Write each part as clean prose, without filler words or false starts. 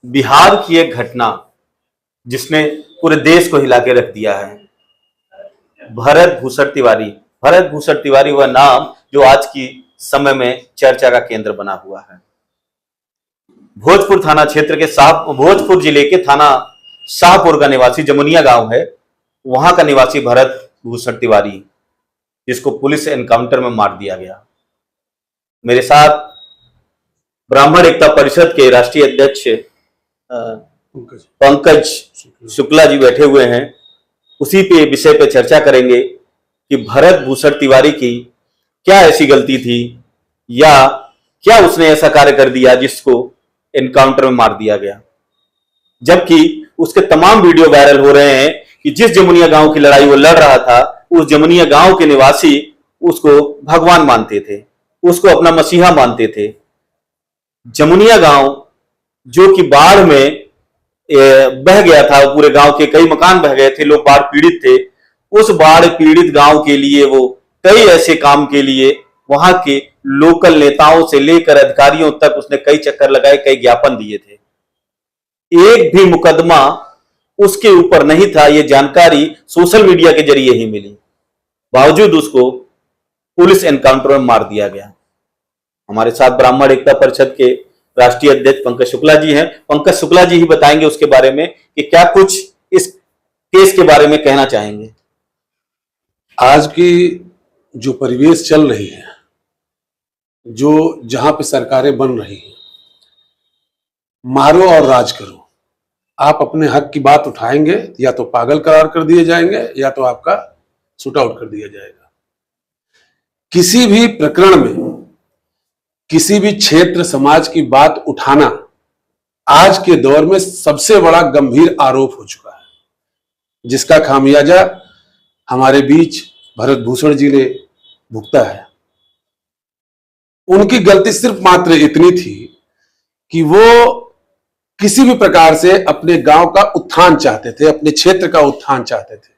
बिहार की एक घटना जिसने पूरे देश को हिला के रख दिया है। भरत भूषण तिवारी। भरत भूषण तिवारी वह नाम जो आज की समय में चर्चा का केंद्र बना हुआ है। भोजपुर थाना क्षेत्र के भोजपुर जिले के थाना शाहपुर का निवासी जमुनिया गांव है, वहां का निवासी भरत भूषण तिवारी, जिसको पुलिस एनकाउंटर में मार दिया गया। मेरे साथ ब्राह्मण एकता परिषद के राष्ट्रीय अध्यक्ष पंकज शुक्ला जी बैठे हुए हैं। उसी पे विषय पे चर्चा करेंगे कि भरत भूषण तिवारी की क्या ऐसी गलती थी या क्या उसने ऐसा कार्य कर दिया जिसको एनकाउंटर में मार दिया गया, जबकि उसके तमाम वीडियो वायरल हो रहे हैं कि जिस जमुनिया गांव की लड़ाई वो लड़ रहा था, उस जमुनिया गांव के निवासी उसको भगवान मानते थे, उसको अपना मसीहा मानते थे। जमुनिया गांव जो कि बाढ़ में बह गया था, पूरे गांव के कई मकान बह गए थे, लोग बाढ़ पीड़ित थे। उस बाढ़ पीड़ित गांव के लिए वो कई ऐसे काम के लिए वहां के लोकल नेताओं से लेकर अधिकारियों तक उसने कई चक्कर लगाए, कई ज्ञापन दिए थे। एक भी मुकदमा उसके ऊपर नहीं था। ये जानकारी सोशल मीडिया के जरिए ही मिली, बावजूद उसको पुलिस एनकाउंटर में मार दिया गया। हमारे साथ ब्राह्मण एकता परिषद के राष्ट्रीय अध्यक्ष पंकज शुक्ला जी हैं। पंकज शुक्ला जी ही बताएंगे उसके बारे में कि क्या कुछ इस केस के बारे में कहना चाहेंगे। आज की जो परिवेश चल रही है, जो जहां पे सरकारें बन रही हैं, मारो और राज करो, आप अपने हक की बात उठाएंगे या तो पागल करार कर दिए जाएंगे या तो आपका शूट आउट कर दिया जाएगा। किसी भी प्रकरण में किसी भी क्षेत्र समाज की बात उठाना आज के दौर में सबसे बड़ा गंभीर आरोप हो चुका है, जिसका खामियाजा हमारे बीच भरत भूषण जी ने भुगता है। उनकी गलती सिर्फ मात्र इतनी थी कि वो किसी भी प्रकार से अपने गांव का उत्थान चाहते थे, अपने क्षेत्र का उत्थान चाहते थे।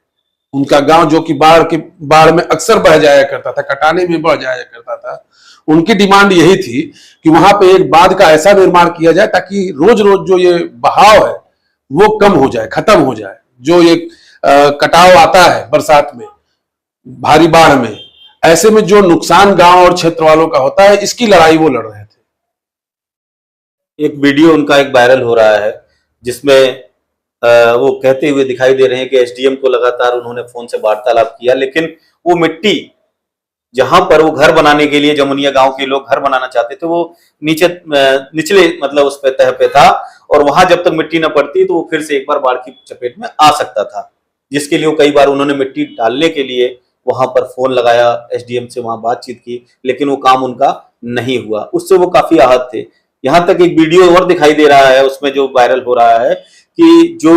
उनका गांव जो कि बाढ़ में अक्सर बह जाया करता था, कटाने में बढ़ जाया करता था, उनकी डिमांड यही थी कि वहां पे एक बांध का ऐसा निर्माण किया जाए ताकि रोज रोज जो ये बहाव है वो कम हो जाए, खत्म हो जाए। जो ये कटाव आता है बरसात में, भारी बाढ़ में, ऐसे में जो नुकसान गांव और क्षेत्र वालों का होता है, इसकी लड़ाई वो लड़ रहे थे। एक वीडियो उनका एक वायरल हो रहा है जिसमें वो कहते हुए दिखाई दे रहे हैं कि एसडीएम को लगातार उन्होंने फोन से वार्तालाप किया, लेकिन वो मिट्टी जहां पर वो घर बनाने के लिए जमुनिया गांव के लोग घर बनाना चाहते थे, वो निचले मतलब उस पे तह पे था, और वहां जब तक मिट्टी न पड़ती तो वो फिर से एक बार बाढ़ की चपेट में आ सकता था, जिसके लिए कई बार उन्होंने मिट्टी डालने के लिए वहां पर फोन लगाया, एसडीएम से वहां बातचीत की, लेकिन वो काम उनका नहीं हुआ। उससे वो काफी आहत थे। यहां तक एक वीडियो और दिखाई दे रहा है उसमें जो वायरल हो रहा है कि जो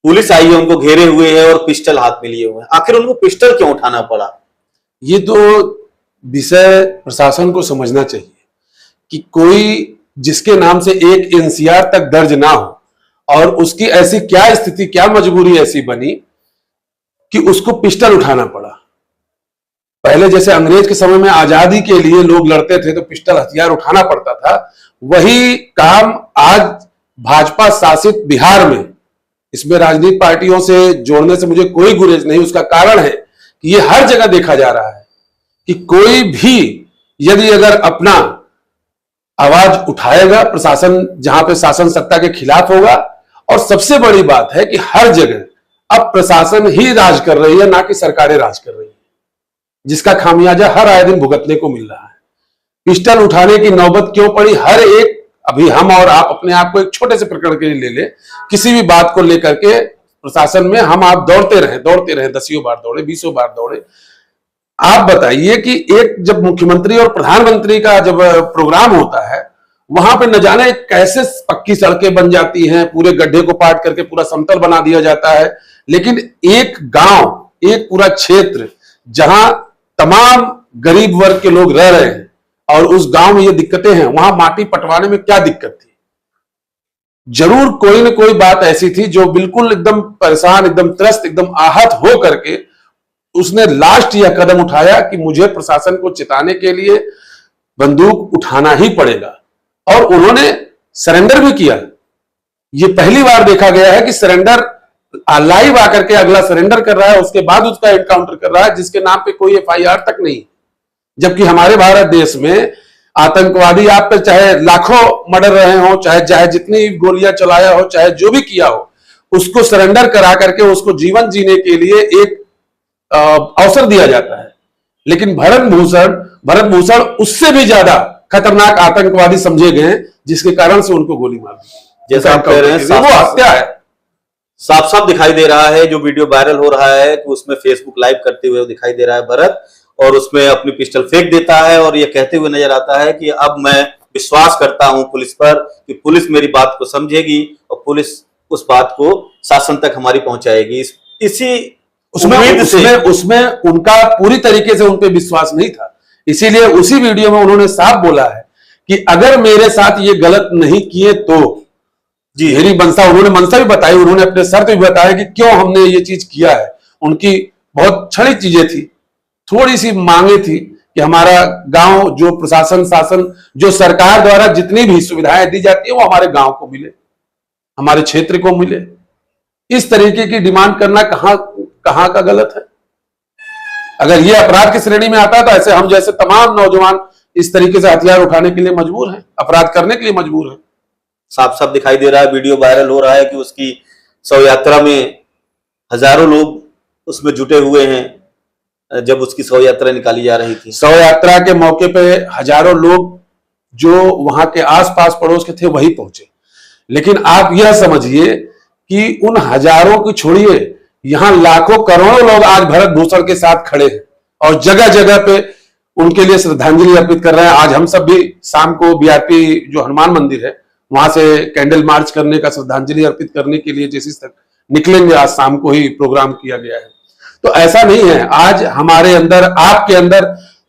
पुलिस आई है उनको घेरे हुए है और पिस्टल हाथ में लिए हुए हैं। आखिर उनको पिस्टल क्यों उठाना पड़ा? ये तो विषय प्रशासन को समझना चाहिए कि कोई जिसके नाम से एक एनसीआर तक दर्ज ना हो और उसकी ऐसी क्या स्थिति, क्या मजबूरी ऐसी बनी कि उसको पिस्टल उठाना पड़ा। पहले जैसे अंग्रेज के समय में आजादी के लिए लोग लड़ते थे तो पिस्टल हथियार उठाना पड़ता था, वही काम आज भाजपा शासित बिहार में, इसमें राजनीतिक पार्टियों से जोड़ने से मुझे कोई गुरेज नहीं। उसका कारण है कि ये हर जगह देखा जा रहा है कि कोई भी यदि अगर अपना आवाज उठाएगा, प्रशासन जहां पे शासन सत्ता के खिलाफ होगा, और सबसे बड़ी बात है कि हर जगह अब प्रशासन ही राज कर रही है, ना कि सरकारें राज कर रही है, जिसका खामियाजा हर आए दिन भुगतने को मिल रहा है। पिस्टल उठाने की नौबत क्यों पड़ी? हर एक, अभी हम और आप अपने आप को एक छोटे से प्रकरण के लिए ले ले, किसी भी बात को लेकर के प्रशासन में हम आप दौड़ते रहे, दसियों बार दौड़े, 20 बार दौड़े। आप बताइए कि एक जब मुख्यमंत्री और प्रधानमंत्री का जब प्रोग्राम होता है, वहां पे न जाने कैसे पक्की सड़कें बन जाती हैं, पूरे गड्ढे को पाट करके पूरा समतल बना दिया जाता है, लेकिन एक गांव, एक पूरा क्षेत्र जहां तमाम गरीब वर्ग के लोग रह रहे हैं और उस गांव में ये दिक्कतें हैं, वहां माटी पटवाने में क्या दिक्कत थी? जरूर कोई न कोई बात ऐसी थी जो बिल्कुल एकदम परेशान, एकदम त्रस्त, एकदम आहत हो करके उसने लास्ट यह कदम उठाया कि मुझे प्रशासन को चिताने के लिए बंदूक उठाना ही पड़ेगा। और उन्होंने सरेंडर भी किया। ये पहली बार देखा गया है कि सरेंडर लाइव आकर के अगला सरेंडर कर रहा है, उसके बाद उसका एनकाउंटर कर रहा है, जिसके नाम पे कोई एफआईआर तक नहीं। जबकि हमारे भारत देश में आतंकवादी आप पे चाहे लाखों मर्डर रहे हो, चाहे जितनी गोलियां चलाया हो, चाहे जो भी किया हो, उसको सरेंडर करा करके उसको जीवन जीने के लिए एक अवसर दिया जाता है। लेकिन भरत भूषण उससे भी ज्यादा खतरनाक आतंकवादी समझे गए, जिसके कारण से उनको गोली मार दी। जैसा आप कह रहे हैं, वो हत्या है। साफ साफ दिखाई दे रहा है। जो वीडियो वायरल हो रहा है कि उसमें फेसबुक लाइव करते हुए दिखाई दे रहा है भरत, और उसमें अपनी पिस्टल फेंक देता है और ये कहते हुए नजर आता है कि अब मैं विश्वास करता हूं पुलिस पर कि पुलिस मेरी बात को समझेगी और पुलिस उस बात को शासन तक हमारी पहुंचाएगी। इसी उसमें उनका पूरी तरीके से उन पे विश्वास नहीं था। इसीलिए उसी वीडियो में उन्होंने साफ बोला है कि अगर मेरे साथ ये गलत नहीं किए तो जी मेरी उन्होंने मंशा भी बताई, उन्होंने अपने शर्त भी बताया कि क्यों हमने ये चीज किया है। उनकी बहुत छड़ी चीजें थी, थोड़ी सी मांगे थी कि हमारा गांव जो प्रशासन शासन जो सरकार द्वारा जितनी भी सुविधाएं दी जाती है वो हमारे गांव को मिले, हमारे क्षेत्र को मिले। इस तरीके की डिमांड करना कहां का गलत है? अगर ये अपराध की श्रेणी में आता है तो ऐसे हम जैसे तमाम नौजवान इस तरीके से हथियार उठाने के लिए मजबूर हैं, अपराध करने के लिए मजबूर हैं। साफ साफ दिखाई दे रहा है, वीडियो वायरल हो रहा है कि उसकी शव यात्रा में हजारों लोग उसमें जुटे हुए हैं। जब उसकी शव यात्रा निकाली जा रही थी, शव यात्रा के मौके पे हजारों लोग जो वहां के आसपास पड़ोस के थे वही पहुंचे। लेकिन आप यह समझिए कि उन हजारों की छोड़िए, यहां लाखों करोड़ों लोग आज भरत भूषण के साथ खड़े हैं और जगह जगह पे उनके लिए श्रद्धांजलि अर्पित कर रहे हैं। आज हम सब भी शाम को बीआरपी जो हनुमान मंदिर है वहां से कैंडल मार्च करने का, श्रद्धांजलि अर्पित करने के लिए जिस तक निकलेंगे, आज शाम को ही प्रोग्राम किया गया है। तो ऐसा नहीं है, आज हमारे अंदर, आपके अंदर,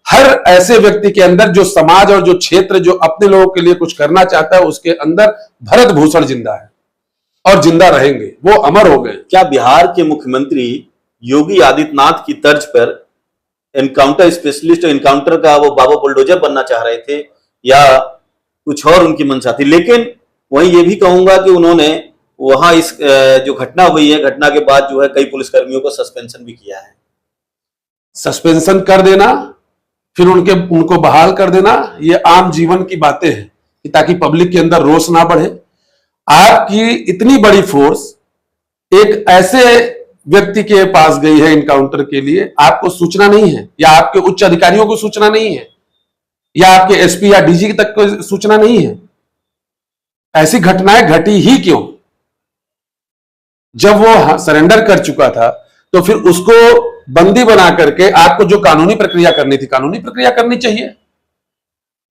हर ऐसे व्यक्ति के अंदर जो समाज और जो क्षेत्र जो अपने लोगों के लिए कुछ करना चाहता है, उसके अंदर भरत भूषण जिंदा है और जिंदा रहेंगे, वो अमर हो गए। क्या बिहार के मुख्यमंत्री योगी आदित्यनाथ की तर्ज पर एनकाउंटर स्पेशलिस्ट, एनकाउंटर का वो बाबा बुलडोजर बनना चाह रहे थे या कुछ और उनकी मंशा थी? लेकिन वहीं ये भी कहूंगा कि उन्होंने वहां इस जो घटना हुई है, घटना के बाद जो है कई पुलिसकर्मियों को सस्पेंशन भी किया है। सस्पेंशन कर देना, फिर उनको बहाल कर देना, ये आम जीवन की बातें हैं कि ताकि पब्लिक के अंदर रोष ना बढ़े। आपकी इतनी बड़ी फोर्स एक ऐसे व्यक्ति के पास गई है इनकाउंटर के लिए, आपको सूचना नहीं है, या आपके उच्च अधिकारियों को सूचना नहीं है, या आपके एसपी या डीजी तक को सूचना नहीं है। ऐसी घटनाएं घटी ही क्यों? जब वो सरेंडर कर चुका था तो फिर उसको बंदी बना करके आपको जो कानूनी प्रक्रिया करनी थी, कानूनी प्रक्रिया करनी चाहिए।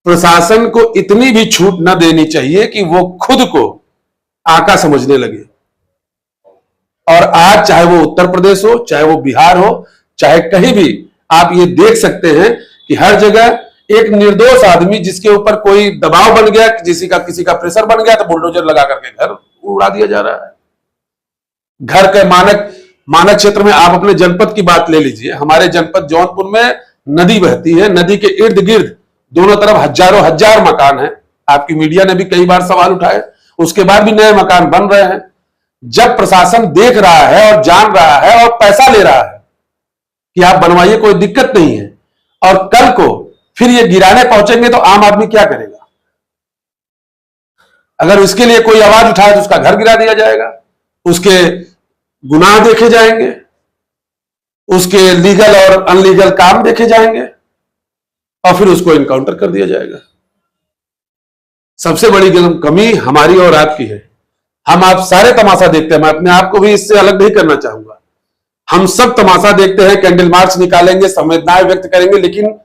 प्रशासन को इतनी भी छूट न देनी चाहिए कि वो खुद को आका समझने लगे। और आज चाहे वो उत्तर प्रदेश हो, चाहे वो बिहार हो, चाहे कहीं भी, आप ये देख सकते हैं कि हर जगह एक निर्दोष आदमी जिसके ऊपर कोई दबाव बन गया, किसी का प्रेशर बन गया, तो बुलडोजर लगा करके घर उड़ा दिया जा रहा है। घर के मानक क्षेत्र में आप अपने जनपद की बात ले लीजिए। हमारे जनपद जौनपुर में नदी बहती है, नदी के इर्द गिर्द दोनों तरफ हजारों हजार मकान है। आपकी मीडिया ने भी कई बार सवाल उठाए, उसके बाद भी नए मकान बन रहे हैं। जब प्रशासन देख रहा है और जान रहा है और पैसा ले रहा है कि आप बनवाइए, कोई दिक्कत नहीं है, और कल को फिर ये गिराने पहुंचेंगे तो आम आदमी क्या करेगा? अगर इसके लिए कोई आवाज उठाए तो उसका घर गिरा दिया जाएगा, उसके गुनाह देखे जाएंगे, उसके लीगल और अनलीगल काम देखे जाएंगे और फिर उसको इनकाउंटर कर दिया जाएगा। सबसे बड़ी कमी हमारी और आपकी है। हम आप सारे तमाशा देखते हैं, मैं अपने आप को भी इससे अलग नहीं करना चाहूंगा। हम सब तमाशा देखते हैं, कैंडल मार्च निकालेंगे, संवेदनाएं व्यक्त करेंगे, लेकिन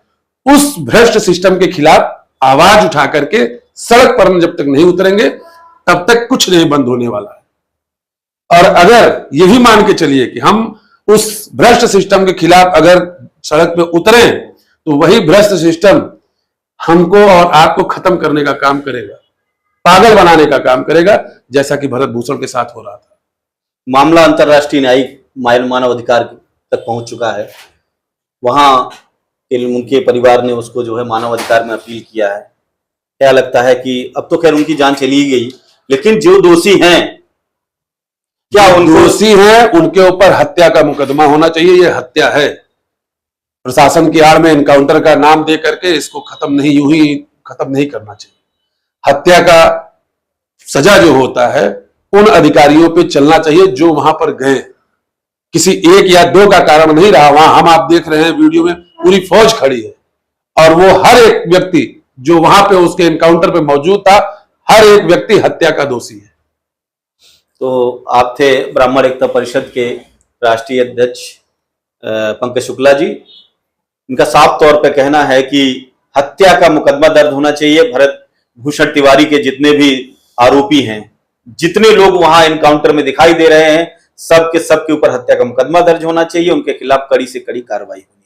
उस भ्रष्ट सिस्टम के खिलाफ आवाज उठा करके सड़क पर जब तक नहीं उतरेंगे तब तक कुछ नहीं बंद होने वाला है। और अगर ये भी मान के चलिए कि हम उस भ्रष्ट सिस्टम के खिलाफ अगर सड़क पे उतरें तो वही भ्रष्ट सिस्टम हमको और आपको खत्म करने का काम करेगा, पागल बनाने का काम करेगा, जैसा कि भरत भूषण के साथ हो रहा था। मामला अंतर्राष्ट्रीय न्यायिक मानव अधिकार तक पहुंच चुका है। वहां उनके परिवार ने उसको जो है मानव अधिकार में अपील किया है। क्या लगता है कि अब तो खैर उनकी जान चली ही गई, लेकिन जो दोषी हैं क्या उनको दोषी हैं उनके ऊपर हत्या का मुकदमा होना चाहिए। ये हत्या है, प्रशासन की आड़ में एनकाउंटर का नाम दे करके इसको खत्म नहीं, यूं ही खत्म नहीं करना चाहिए। हत्या का सजा जो होता है उन अधिकारियों पे चलना चाहिए जो वहां पर गए। किसी एक या दो का कारण नहीं रहा वहां, हम आप देख रहे हैं वीडियो में पूरी फौज खड़ी है और वो हर एक व्यक्ति जो वहां पे उसके एनकाउंटर पे मौजूद था, हर एक व्यक्ति हत्या का दोषी है। तो आप थे ब्राह्मण एकता परिषद के राष्ट्रीय अध्यक्ष पंकज शुक्ला जी। इनका साफ तौर पे कहना है कि हत्या का मुकदमा दर्ज होना चाहिए। भरत भूषण तिवारी के जितने भी आरोपी हैं, जितने लोग वहां एनकाउंटर में दिखाई दे रहे हैं, सब के ऊपर हत्या का मुकदमा दर्ज होना चाहिए। उनके खिलाफ कड़ी से कड़ी कार्रवाई होनी